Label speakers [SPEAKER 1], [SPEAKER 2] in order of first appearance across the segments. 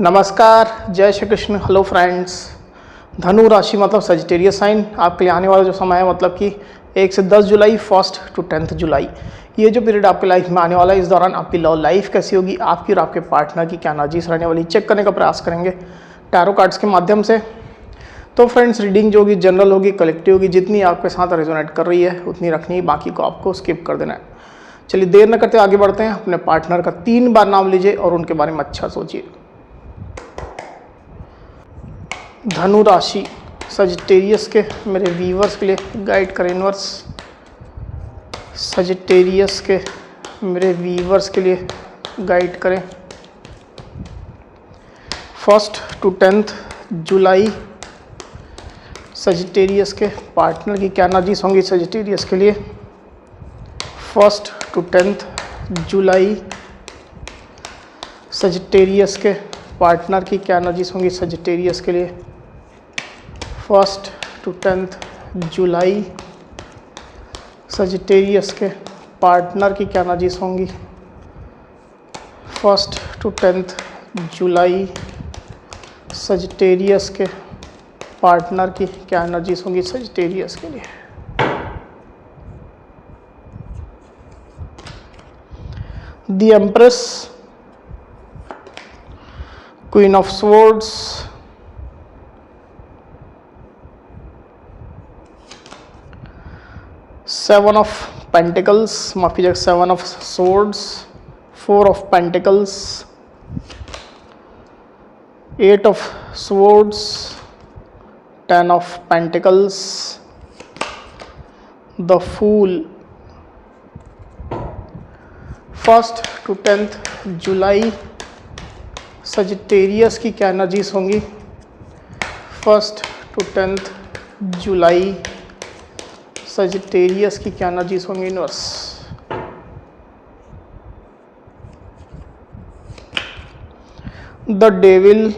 [SPEAKER 1] नमस्कार, जय Shri Krishna. Hello friends. धनु राशि मतलब सजिटेरियस साइन आपके लिए आने वाला जो समय है मतलब कि 1 से 10 जुलाई 1 to 10 जुलाई, ये जो पीरियड आपके लाइफ में आने वाला है, इस दौरान आपकी लव लाइफ कैसी होगी, आपकी और आपके पार्टनर की क्या एनर्जीज रहने वाली, चेक करने का प्रयास करेंगे टैरो कार्ड्स के माध्यम से। तो फ्रेंड्स, रीडिंग जो होगी जनरल होगी, कलेक्टिव होगी, जितनी आपके साथ रेजोनेट कर रही है उतनी रखनी है, बाकी को आपको स्किप कर देना है। चलिए देर न करते आगे बढ़ते हैं। अपने पार्टनर का 3 बार नाम लीजिए और उनके बारे में अच्छा सोचिए। धनु राशि सजिटेरियस के मेरे व्यूवर्स के लिए गाइड करें यूनिवर्स। सजिटेरियस के मेरे व्यूवर्स के लिए गाइड करें 1 to 10 जुलाई। सजिटेरियस के पार्टनर की क्या एनर्जीज होंगी सजिटेरियस के लिए 1 to 10 जुलाई। सजिटेरियस के पार्टनर की क्या एनर्जीज होंगी सजिटेरियस के लिए 1 to 10 जुलाई। सजिटेरियस के पार्टनर की क्या एनर्जीज होंगी 1 to 10 जुलाई। सजिटेरियस के पार्टनर की क्या एनर्जीज होंगी सजिटेरियस के लिए। The empress, queen of swords, seven of pentacles, माफ कीजिएगा 7 of swords, 4 of pentacles, 8 of swords, 10 of pentacles, the fool. 1 to 10 जुलाई सजिटेरियस की क्या एनर्जीज होंगी 1 to 10 जुलाई। सजिटेरियस की क्या एनर्जीज होंगी universe. The devil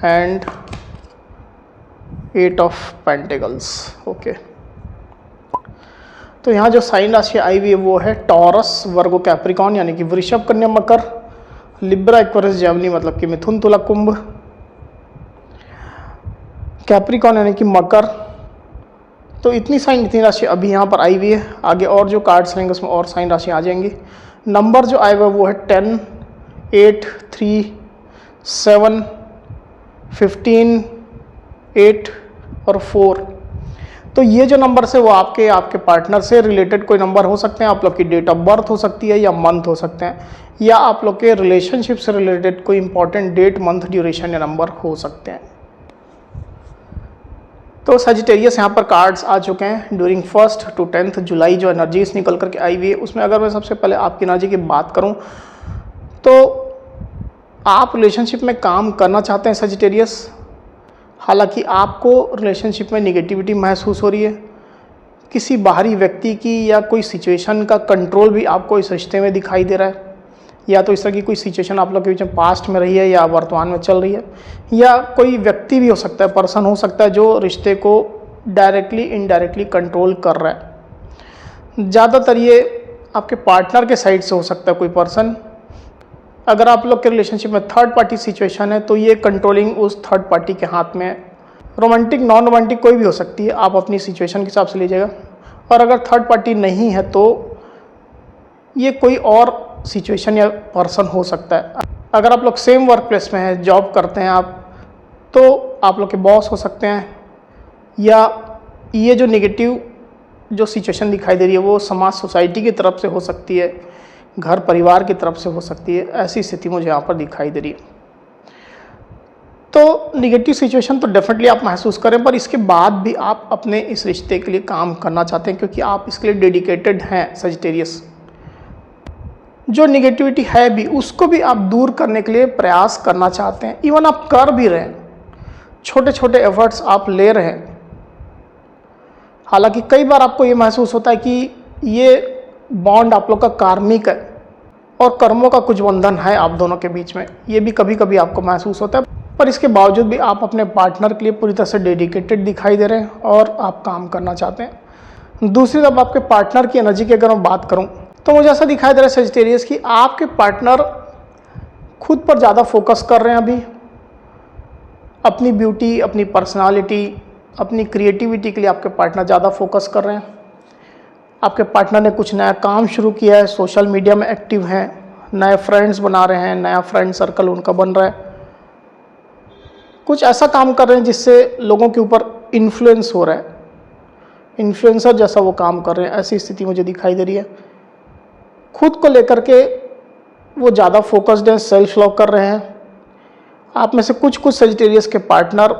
[SPEAKER 1] and 8 of pentacles. Okay, तो यहाँ जो साइन राशि आई हुई है वो है टॉरस, वर्गो, कैप्रिकॉन यानी कि वृषभ, कन्या, मकर, लिब्रा, एक्वेरियस, जेमिनी मतलब कि मिथुन, तुला, कुंभ, कैप्रिकॉन यानी कि मकर। तो इतनी राशि अभी यहाँ पर आई हुई है। आगे और जो कार्ड्स रहेंगे उसमें और साइन राशि आ जाएंगी। नंबर जो आए हुए वो है 10, 8, 3, 7, 15, 8 और 4। तो ये जो नंबर्स है वो आपके पार्टनर से रिलेटेड कोई नंबर हो सकते हैं, आप लोग की डेट ऑफ बर्थ हो सकती है या मंथ हो सकते हैं, या आप लोग के रिलेशनशिप से रिलेटेड कोई इंपॉर्टेंट डेट, मंथ, ड्यूरेशन या नंबर हो सकते हैं। तो सजिटेरियस यहाँ पर कार्ड्स आ चुके हैं ड्यूरिंग 1 to 10 जुलाई। जो एनर्जीज निकल करके आई हुई है उसमें अगर मैं सबसे पहले आपकी एनर्जी की बात करूँ तो आप रिलेशनशिप में काम करना चाहते हैं सजिटेरियस। हालांकि आपको रिलेशनशिप में निगेटिविटी महसूस हो रही है, किसी बाहरी व्यक्ति की या कोई सिचुएशन का कंट्रोल भी आपको इस रिश्ते में दिखाई दे रहा है, या तो इस तरह की कोई सिचुएशन आप लोग के बीच में पास्ट में रही है या वर्तमान में चल रही है, या कोई व्यक्ति भी हो सकता है, पर्सन हो सकता है जो रिश्ते को डायरेक्टली इनडायरेक्टली कंट्रोल कर रहा है। ज़्यादातर ये आपके पार्टनर के साइड से हो सकता है कोई पर्सन। अगर आप लोग के रिलेशनशिप में थर्ड पार्टी सिचुएशन है तो ये कंट्रोलिंग उस थर्ड पार्टी के हाथ में है। रोमांटिक, नॉन रोमांटिक कोई भी हो सकती है, आप अपनी सिचुएशन के हिसाब से लीजिएगा। और अगर थर्ड पार्टी नहीं है तो ये कोई और सिचुएशन या पर्सन हो सकता है। अगर आप लोग सेम वर्क प्लेस में हैं, जॉब करते हैं आप, तो आप लोग के बॉस हो सकते हैं, या ये जो नेगेटिव जो सिचुएशन दिखाई दे रही है वो समाज, सोसाइटी की तरफ से हो सकती है, घर परिवार की तरफ से हो सकती है। ऐसी स्थिति मुझे यहाँ पर दिखाई दे रही है। तो निगेटिव सिचुएशन तो डेफिनेटली आप महसूस करें, पर इसके बाद भी आप अपने इस रिश्ते के लिए काम करना चाहते हैं क्योंकि आप इसके लिए डेडिकेटेड हैं सजिटेरियस। जो निगेटिविटी है भी उसको भी आप दूर करने के लिए प्रयास करना चाहते हैं। इवन आप कर भी रहे हैं, छोटे छोटे एफर्ट्स आप ले रहे हैं। हालांकि कई बार आपको ये महसूस होता है कि ये बॉन्ड आप लोग का कार्मिक है और कर्मों का कुछ बंधन है आप दोनों के बीच में, ये भी कभी कभी आपको महसूस होता है। पर इसके बावजूद भी आप अपने पार्टनर के लिए पूरी तरह से डेडिकेटेड दिखाई दे रहे हैं और आप काम करना चाहते हैं। दूसरी तरफ आपके पार्टनर की एनर्जी की अगर मैं बात करूं तो मुझे ऐसा दिखाई दे रहा है सजिटेरियस कि आपके पार्टनर खुद पर ज़्यादा फोकस कर रहे हैं अभी, अपनी ब्यूटी, अपनी पर्सनालिटी, अपनी क्रिएटिविटी के लिए आपके पार्टनर ज़्यादा फोकस कर रहे हैं। आपके पार्टनर ने कुछ नया काम शुरू किया है, सोशल मीडिया में एक्टिव हैं, नए फ्रेंड्स बना रहे हैं, नया फ्रेंड सर्कल उनका बन रहा है, कुछ ऐसा काम कर रहे हैं जिससे लोगों के ऊपर इन्फ्लुएंस हो रहा है, इन्फ्लुएंसर जैसा वो काम कर रहे हैं, ऐसी स्थिति मुझे दिखाई दे रही है। खुद को लेकर के वो ज़्यादा फोकस्ड हैं, सेल्फ लव कर रहे हैं। आप में से कुछ सेजिटेरियस के पार्टनर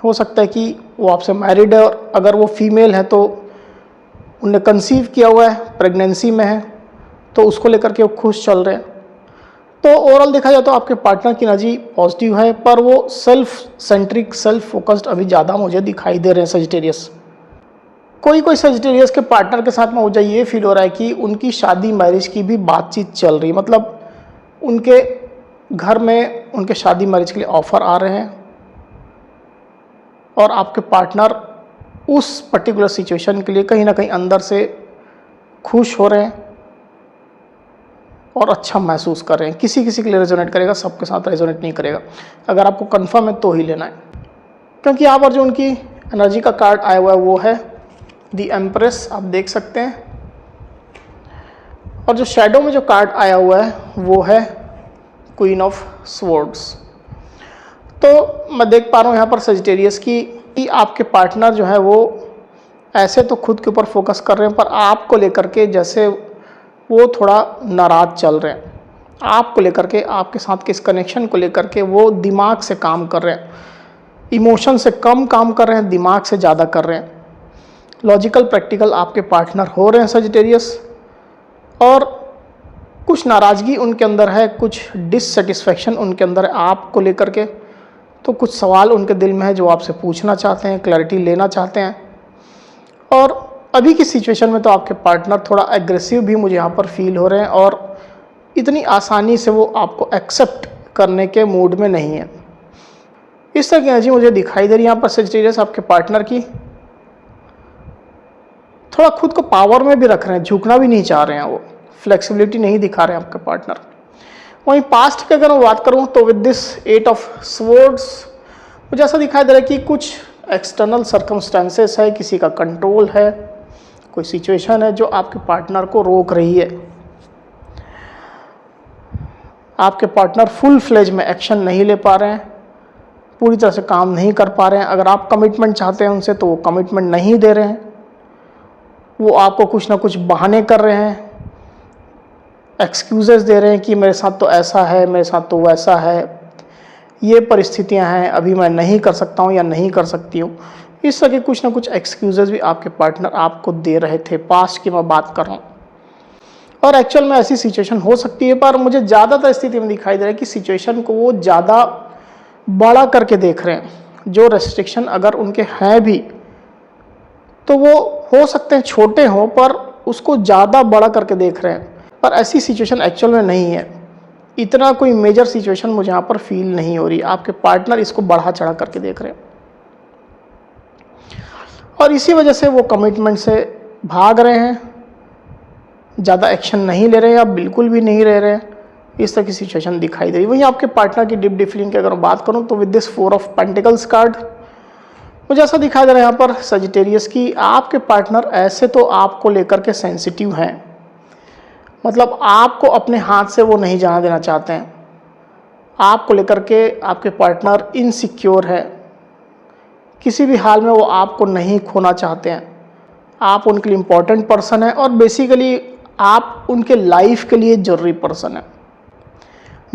[SPEAKER 1] हो सकता है कि वो आपसे मैरिड है, और अगर वो फीमेल है तो उनने कंसीव किया हुआ है, प्रेगनेंसी में है, तो उसको लेकर के वो खुश चल रहे हैं। तो ओवरऑल देखा जाए तो आपके पार्टनर की एनर्जी पॉजिटिव है, पर वो सेल्फ सेंट्रिक, सेल्फ फोकस्ड अभी ज़्यादा मुझे दिखाई दे रहे हैं सजिटेरियस। कोई सजिटेरियस के पार्टनर के साथ में मुझे ये फील हो रहा है कि उनकी शादी मैरिज की भी बातचीत चल रही है, मतलब उनके घर में उनके शादी मैरिज के लिए ऑफर आ रहे हैं, और आपके पार्टनर उस पर्टिकुलर सिचुएशन के लिए कहीं ना कहीं अंदर से खुश हो रहे हैं और अच्छा महसूस कर रहे हैं। किसी किसी के लिए रेजोनेट करेगा, सबके साथ रेजोनेट नहीं करेगा। अगर आपको कंफर्म है तो ही लेना है, क्योंकि यहाँ पर जो उनकी एनर्जी का कार्ड आया हुआ है वो है दी एम्प्रेस, आप देख सकते हैं। और जो शैडो में जो कार्ड आया हुआ है वो है क्वीन ऑफ स्वॉर्ड्स। तो मैं देख पा रहा हूँ यहाँ पर सजिटेरियस कि आपके पार्टनर जो है वो ऐसे तो खुद के ऊपर फोकस कर रहे हैं, पर आपको लेकर के जैसे वो थोड़ा नाराज चल रहे हैं। आपको लेकर के, आपके साथ के इस कनेक्शन को लेकर के वो दिमाग से काम कर रहे हैं, इमोशन से कम काम कर रहे हैं, दिमाग से ज़्यादा कर रहे हैं। लॉजिकल प्रैक्टिकल आपके पार्टनर हो रहे हैं सजिटेरियस, और कुछ नाराज़गी उनके अंदर है, कुछ डिससेटिस्फैक्शन उनके अंदर है आपको लेकर के। तो कुछ सवाल उनके दिल में है जो आपसे पूछना चाहते हैं, क्लैरिटी लेना चाहते हैं। और अभी की सिचुएशन में तो आपके पार्टनर थोड़ा एग्रेसिव भी मुझे यहाँ पर फील हो रहे हैं, और इतनी आसानी से वो आपको एक्सेप्ट करने के मूड में नहीं है। इस तरह की एनर्जी मुझे दिखाई दे रही है यहाँ पर सजिटेरियस आपके पार्टनर की। थोड़ा खुद को पावर में भी रख रहे हैं, झुकना भी नहीं चाह रहे हैं, वो फ्लेक्सिबिलिटी नहीं दिखा रहे हैं आपके पार्टनर। वहीं पास्ट की अगर मैं बात करूं तो विद दिस 8 ऑफ स्वॉर्ड्स मुझे ऐसा दिखाई दे रहा है कि कुछ एक्सटर्नल सर्कमस्टेंसेस है, किसी का कंट्रोल है, कोई सिचुएशन है जो आपके पार्टनर को रोक रही है। आपके पार्टनर फुल फ्लेज में एक्शन नहीं ले पा रहे हैं, पूरी तरह से काम नहीं कर पा रहे हैं। अगर आप कमिटमेंट चाहते हैं उनसे तो वो कमिटमेंट नहीं दे रहे हैं, वो आपको कुछ ना कुछ बहाने कर रहे हैं, एक्सक्यूजेस दे रहे हैं कि मेरे साथ तो ऐसा है, मेरे साथ तो वैसा है, ये परिस्थितियां हैं, अभी मैं नहीं कर सकता हूँ या नहीं कर सकती हूँ। इस तरह के कुछ ना कुछ एक्सक्यूजेस भी आपके पार्टनर आपको दे रहे थे, पास्ट की मैं बात कर रहा हूँ। और एक्चुअल में ऐसी सिचुएशन हो सकती है, पर मुझे ज़्यादातर स्थिति में दिखाई दे रहा है कि सिचुएशन को वो ज़्यादा बड़ा करके देख रहे हैं। जो रेस्ट्रिक्शन अगर उनके हैं भी तो वो हो सकते हैं छोटे हों, पर उसको ज़्यादा बड़ा करके देख रहे हैं। पर ऐसी सिचुएशन एक्चुअल में नहीं है, इतना कोई मेजर सिचुएशन मुझे यहाँ पर फील नहीं हो रही। आपके पार्टनर इसको बढ़ा चढ़ा करके देख रहे हैं, और इसी वजह से वो कमिटमेंट से भाग रहे हैं, ज़्यादा एक्शन नहीं ले रहे हैं, या बिल्कुल भी नहीं रह रहे हैं। इस तरह की सिचुएशन दिखाई दे रही है। वहीं आपके पार्टनर की डीप फीलिंग की अगर बात करूँ तो with this 4 of pentacles card मुझे ऐसा दिखाई दे रहा है यहाँ पर सजिटेरियस की आपके पार्टनर ऐसे तो आपको लेकर के सेंसिटिव हैं, मतलब आपको अपने हाथ से वो नहीं जाने देना चाहते हैं। आपको लेकर के आपके पार्टनर इनसिक्योर है, किसी भी हाल में वो आपको नहीं खोना चाहते हैं। आप उनके लिए इम्पोर्टेंट पर्सन है, और बेसिकली आप उनके लाइफ के लिए ज़रूरी पर्सन है।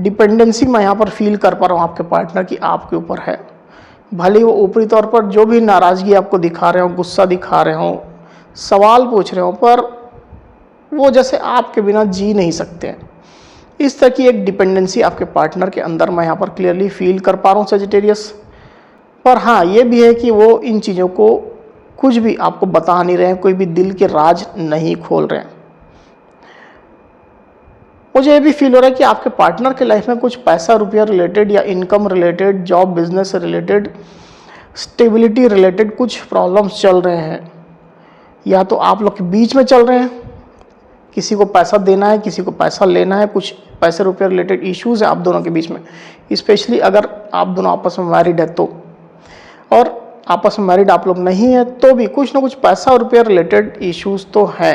[SPEAKER 1] डिपेंडेंसी मैं यहाँ पर फील कर पा रहा हूँ आपके पार्टनर की आपके ऊपर है। भले वो ऊपरी तौर पर जो भी नाराज़गी आपको दिखा रहे हो, गुस्सा दिखा रहे हो, सवाल पूछ रहे हो, पर वो जैसे आपके बिना जी नहीं सकते हैं। इस तरह की एक डिपेंडेंसी आपके पार्टनर के अंदर मैं यहाँ पर क्लियरली फील कर पा रहा हूँ सजिटेरियस। पर हाँ, ये भी है कि वो इन चीज़ों को कुछ भी आपको बता नहीं रहे हैं, कोई भी दिल के राज नहीं खोल रहे हैं। मुझे ये भी फील हो रहा है कि आपके पार्टनर के लाइफ में कुछ पैसा रुपया रिलेटेड या इनकम रिलेटेड, जॉब बिजनेस से रिलेटेड, स्टेबिलिटी रिलेटेड कुछ प्रॉब्लम्स चल रहे हैं, या तो आप लोग के बीच में चल रहे हैं। किसी को पैसा देना है, किसी को पैसा लेना है, कुछ पैसे रुपये रिलेटेड इश्यूज़ हैं आप दोनों के बीच में, स्पेशली अगर आप दोनों आपस में मैरिड है तो, और आपस में मैरिड आप लोग नहीं है तो भी कुछ ना कुछ पैसा और रुपये रिलेटेड इश्यूज़ तो है।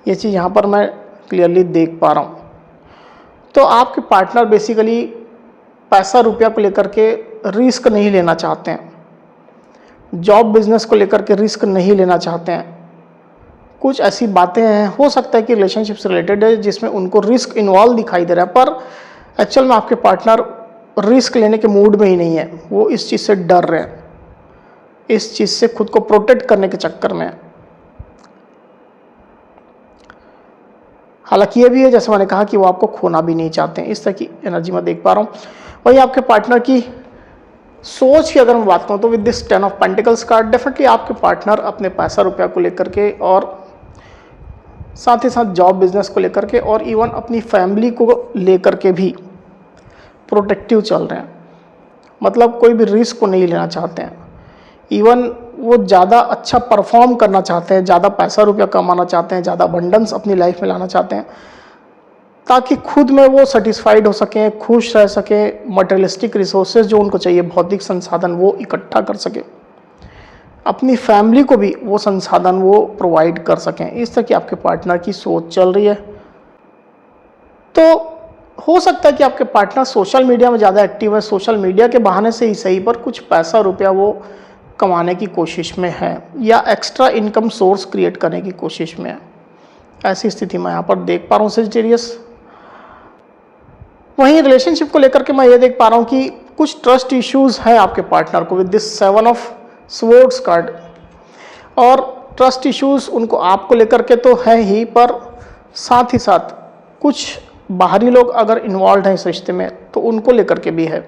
[SPEAKER 1] ये चीज़ यहाँ पर मैं क्लियरली देख पा रहा हूँ। तो आपके पार्टनर बेसिकली पैसा रुपया को लेकर के रिस्क नहीं लेना चाहते हैं, जॉब बिजनेस को लेकर के रिस्क नहीं लेना चाहते हैं। कुछ ऐसी बातें हैं, हो सकता है कि रिलेशनशिप से रिलेटेड है, जिसमें उनको रिस्क इन्वॉल्व दिखाई दे रहा है, पर एक्चुअल में आपके पार्टनर रिस्क लेने के मूड में ही नहीं है। वो इस चीज़ से डर रहे हैं, इस चीज़ से खुद को प्रोटेक्ट करने के चक्कर में है। हालांकि ये भी है, जैसे मैंने कहा, कि वो आपको खोना भी नहीं चाहते हैं। इस तरह की एनर्जी मैं देख पा रहा हूँ। वही आपके पार्टनर की सोच की अगर मैं बात करूँ तो with this 10 of pentacles card, definitely आपके पार्टनर अपने पैसा रुपया को लेकर के और साथ ही साथ जॉब बिजनेस को लेकर के और इवन अपनी फैमिली को लेकर के भी प्रोटेक्टिव चल रहे हैं। मतलब कोई भी रिस्क को नहीं लेना चाहते हैं। इवन वो ज़्यादा अच्छा परफॉर्म करना चाहते हैं, ज़्यादा पैसा रुपया कमाना चाहते हैं, ज़्यादा अबंडेंस अपनी लाइफ में लाना चाहते हैं, ताकि खुद में वो सेटिस्फाइड हो सकें, खुश रह सकें, मटेरियलिस्टिक रिसोर्सेज जो उनको चाहिए, भौतिक संसाधन, वो इकट्ठा कर सकें, अपनी फैमिली को भी वो संसाधन वो प्रोवाइड कर सकें। इस तरह की आपके पार्टनर की सोच चल रही है। तो हो सकता है कि आपके पार्टनर सोशल मीडिया में ज़्यादा एक्टिव है, सोशल मीडिया के बहाने से ही सही पर कुछ पैसा रुपया वो कमाने की कोशिश में है या एक्स्ट्रा इनकम सोर्स क्रिएट करने की कोशिश में है। ऐसी स्थिति मैं यहाँ पर देख पा रहा हूँ सेजिटेरियस। वहीं रिलेशनशिप को लेकर के मैं ये देख पा रहा हूँ कि कुछ ट्रस्ट इश्यूज हैं आपके पार्टनर को with this 7 of swords card, और ट्रस्ट इश्यूज उनको आपको लेकर के तो है ही, पर साथ ही साथ कुछ बाहरी लोग अगर इन्वॉल्व हैं इस रिश्ते में तो उनको लेकर के भी है।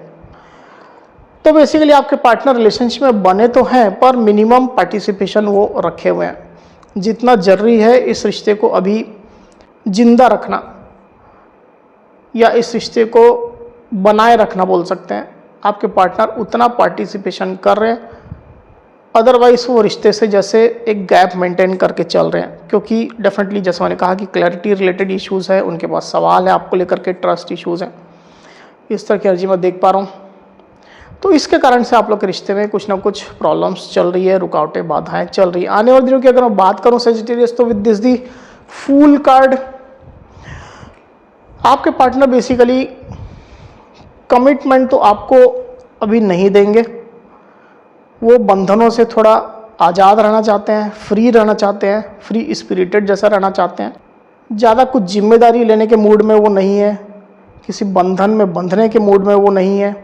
[SPEAKER 1] तो बेसिकली आपके पार्टनर रिलेशनशिप में बने तो हैं, पर मिनिमम पार्टिसिपेशन वो रखे हुए हैं। जितना जरूरी है इस रिश्ते को अभी जिंदा रखना या इस रिश्ते को बनाए रखना बोल सकते हैं, आपके पार्टनर उतना पार्टिसिपेशन कर रहे हैं। अदरवाइज वो रिश्ते से जैसे एक गैप मेंटेन करके चल रहे हैं, क्योंकि डेफिनेटली जैसे मैंने कहा कि क्लैरिटी रिलेटेड इश्यूज़ है, उनके पास सवाल है आपको लेकर के, ट्रस्ट इश्यूज़ हैं। इस तरह की एनर्जी मैं देख पा रहा हूँ। तो इसके कारण से आप लोग के रिश्ते में कुछ ना कुछ प्रॉब्लम्स चल रही है, रुकावटें, बाधाएं चल रही है। आने वाले दिनों की अगर मैं बात करूँ सेजिटेरियस, तो with this the fool card, आपके पार्टनर बेसिकली कमिटमेंट तो आपको अभी नहीं देंगे। वो बंधनों से थोड़ा आज़ाद रहना चाहते हैं, फ्री रहना चाहते हैं, फ्री स्पिरिटेड जैसा रहना चाहते हैं। ज़्यादा कुछ जिम्मेदारी लेने के मूड में वो नहीं है, किसी बंधन में बंधने के मूड में वो नहीं है।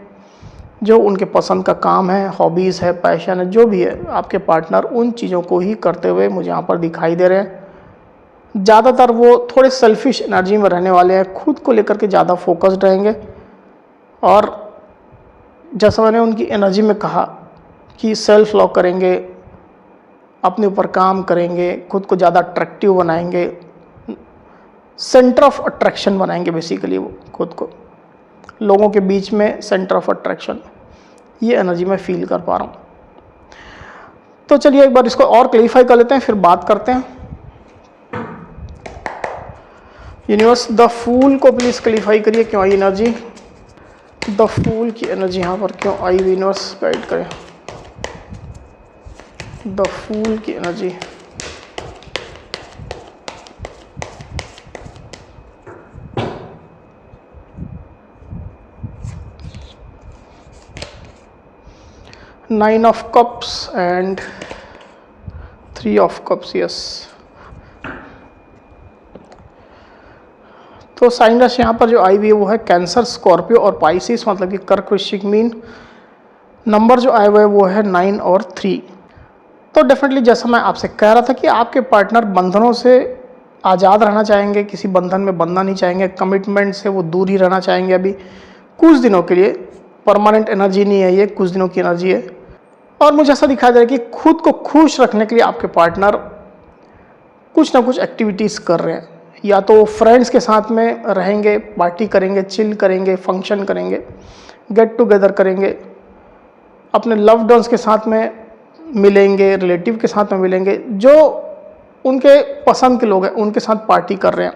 [SPEAKER 1] जो उनके पसंद का काम है, हॉबीज़ है, पैशन है, जो भी है, आपके पार्टनर उन चीज़ों को ही करते हुए मुझे यहाँ पर दिखाई दे रहे हैं। ज़्यादातर वो थोड़े सेल्फिश एनर्जी में रहने वाले हैं, खुद को लेकर के ज़्यादा फोकस्ड रहेंगे। और जैसा मैंने उनकी एनर्जी में कहा कि सेल्फ लॉक करेंगे, अपने ऊपर काम करेंगे, खुद को ज़्यादा अट्रैक्टिव बनाएंगे, सेंटर ऑफ अट्रैक्शन बनाएंगे बेसिकली वो खुद को, लोगों के बीच में सेंटर ऑफ अट्रैक्शन। ये एनर्जी मैं फील कर पा रहा हूँ। तो चलिए एक बार इसको और क्लैरिफाई कर लेते हैं, फिर बात करते हैं। यूनिवर्स, द फूल को प्लीज़ क्लैरिफाई करिए, क्यों आई एनर्जी, द फूल की एनर्जी यहाँ पर क्यों आई, यूनिवर्स गाइड करें। द फूल की energy, nine of cups and 3 of cups, yes. तो साइन राशि यहाँ पर जो आई हुई है वो है कैंसर, स्कॉर्पियो और पाइसिस, मतलब कि कर्क, वृश्चिक, मीन। नंबर जो आए हुए हैं वो है 9 और 3। तो डेफिनेटली जैसा मैं आपसे कह रहा था कि आपके पार्टनर बंधनों से आज़ाद रहना चाहेंगे, किसी बंधन में बंधना नहीं चाहेंगे, कमिटमेंट से वो दूर ही रहना चाहेंगे अभी कुछ दिनों के लिए। परमानेंट एनर्जी नहीं है ये, कुछ दिनों की एनर्जी है। और मुझे ऐसा दिखाई दे रहा है कि खुद को खुश रखने के लिए आपके पार्टनर कुछ ना कुछ एक्टिविटीज़ कर रहे हैं। या तो फ्रेंड्स के साथ में रहेंगे, पार्टी करेंगे, चिल करेंगे, फंक्शन करेंगे, गेट टुगेदर करेंगे, अपने लव्ड वंस के साथ में मिलेंगे, रिलेटिव के साथ में मिलेंगे, जो उनके पसंद के लोग हैं उनके साथ पार्टी कर रहे हैं,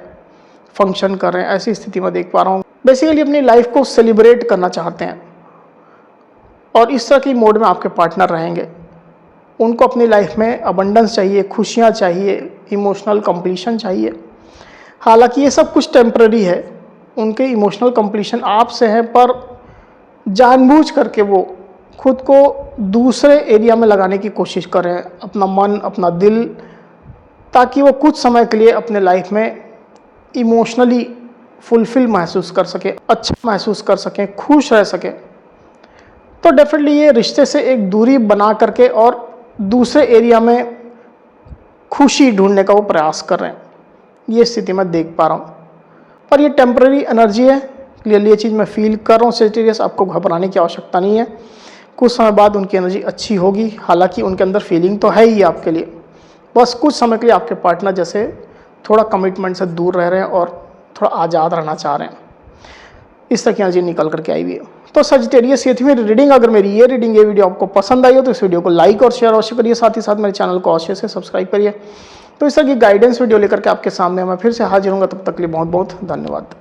[SPEAKER 1] फंक्शन कर रहे हैं, ऐसी स्थिति में देख पा रहा हूँ। बेसिकली अपनी लाइफ को सेलिब्रेट करना चाहते हैं और इस तरह की मोड में आपके पार्टनर रहेंगे। उनको अपनी लाइफ में अबंडेंस चाहिए, खुशियाँ चाहिए, इमोशनल कंप्लीशन चाहिए। हालांकि ये सब कुछ टेम्पररी है, उनके इमोशनल कंप्लीशन आपसे है, पर जानबूझ करके वो खुद को दूसरे एरिया में लगाने की कोशिश कर रहे हैं, अपना मन, अपना दिल, ताकि वो कुछ समय के लिए अपने लाइफ में इमोशनली फुलफिल महसूस कर सके, अच्छा महसूस कर सकें, खुश रह सकें। तो डेफिनेटली ये रिश्ते से एक दूरी बना करके और दूसरे एरिया में खुशी ढूंढने का वो प्रयास कर रहे हैं। ये स्थिति मैं देख पा रहा हूँ, पर ये टेम्पररी एनर्जी है। क्लियरली ये चीज़ मैं फील कर रहा हूँ। सेजिटेरियस, आपको घबराने की आवश्यकता नहीं है। कुछ समय बाद उनकी एनर्जी अच्छी होगी। हालांकि उनके अंदर फीलिंग तो है ही आपके लिए, बस कुछ समय के लिए आपके पार्टनर जैसे थोड़ा कमिटमेंट से दूर रह रहे हैं और थोड़ा आज़ाद रहना चाह रहे हैं। इस तरह की एनर्जी निकल करके आई हुई है। तो सजिटेरियस, ये थी मेरी रीडिंग। अगर मेरी ये वीडियो आपको पसंद आई हो तो इस वीडियो को लाइक और शेयर अवश्य करिए। साथ ही साथ मेरे चैनल को अवश्य से सब्सक्राइब करिए। तो इस तरह की गाइडेंस वीडियो लेकर के आपके सामने मैं फिर से हाजिर हूँगा। तब तक के लिए बहुत बहुत धन्यवाद।